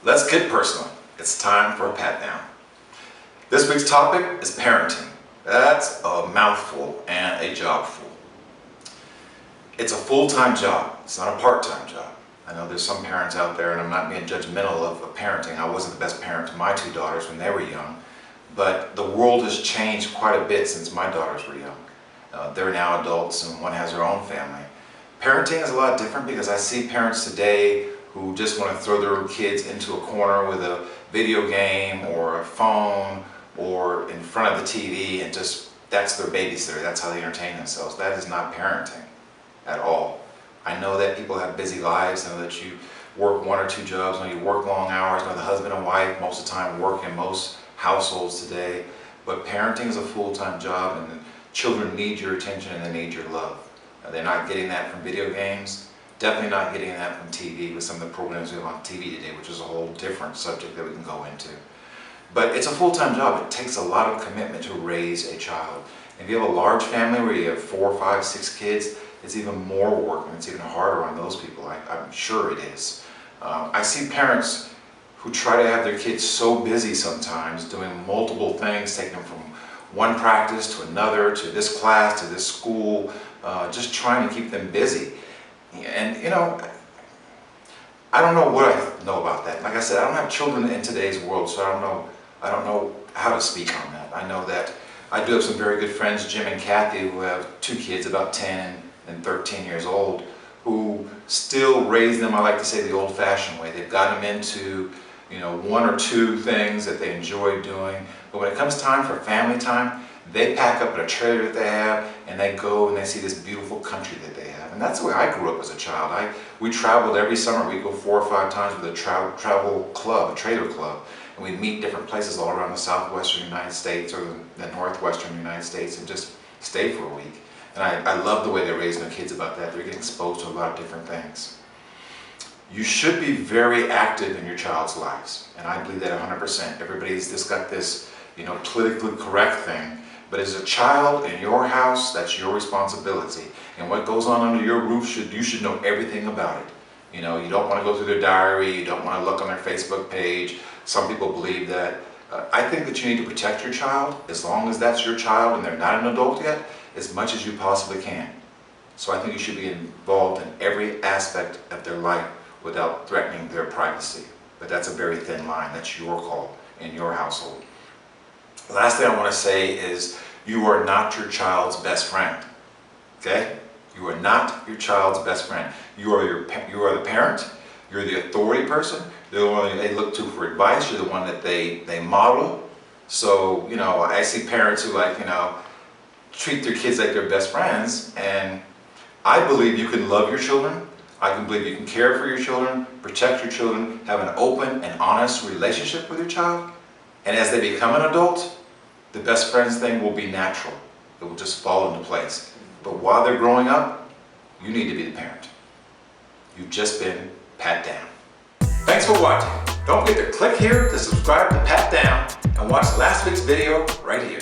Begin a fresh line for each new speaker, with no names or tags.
Let's get personal. It's time for a pat down. This week's topic is parenting. That's a mouthful and a job full. It's a full-time job. It's not a part-time job. I know there's some parents out there, and I'm not being judgmental of parenting. I wasn't the best parent to my two daughters when they were young, but the world has changed quite a bit since my daughters were young. They're now adults and one has their own family. Parenting is a lot different because I see parents today who just want to throw their kids into a corner with a video game or a phone or in front of the TV and just, that's their babysitter, that's how they entertain themselves. That is not parenting at all. I know that people have busy lives, I know that you work one or two jobs, I know you work long hours, I know the husband and wife most of the time work in most households today, but parenting is a full-time job and children need your attention and they need your love. They're not getting that from video games. Definitely not getting that from TV with some of the programs we have on TV today, which is a whole different subject that we can go into. But it's a full-time job. It takes a lot of commitment to raise a child. If you have a large family where you have 4, 5, 6 kids, it's even more work and it's even harder on those people. I'm sure it is. I see parents who try to have their kids so busy sometimes doing multiple things, taking them from one practice to another, to this class, to this school, just trying to keep them busy. And you know, I don't know what I know about that. Like I said, I don't have children in today's world, so I don't know how to speak on that. I know that I do have some very good friends, Jim and Kathy, who have 2 kids, about 10 and 13 years old, who still raise them, I like to say, the old-fashioned way. They've got them into, you know, 1 or 2 things that they enjoy doing. But when it comes time for family time, they pack up in a trailer that they have and they go and they see this beautiful country that they have. And that's the way I grew up as a child. We traveled every summer. We'd go 4 or 5 times with a travel club, a trailer club. And we'd meet different places all around the southwestern United States or the northwestern United States and just stay for a week. And I love the way they're raising their kids about that. They're getting exposed to a lot of different things. You should be very active in your child's lives. And I believe that 100%. Everybody's just got this, you know, politically correct thing. But as a child in your house, that's your responsibility. And what goes on under your roof, you should know everything about it. You know, you don't want to go through their diary, you don't want to look on their Facebook page. Some people believe that. I think that you need to protect your child, as long as that's your child and they're not an adult yet, as much as you possibly can. So I think you should be involved in every aspect of their life without threatening their privacy. But that's a very thin line. That's your call in your household. The last thing I want to say is you are not your child's best friend. Okay? You are not your child's best friend. You are the parent. You're the authority person. You're the one they look to for advice. You're the one that they model. So, you know, I see parents who, like, you know, treat their kids like their best friends, and I believe you can love your children. I can believe you can care for your children, protect your children, have an open and honest relationship with your child. And as they become an adult, the best friends thing will be natural. It will just fall into place. But while they're growing up, you need to be the parent. You've just been pat down. Thanks for watching. Don't forget to click here to subscribe to Pat Down and watch last week's video right here.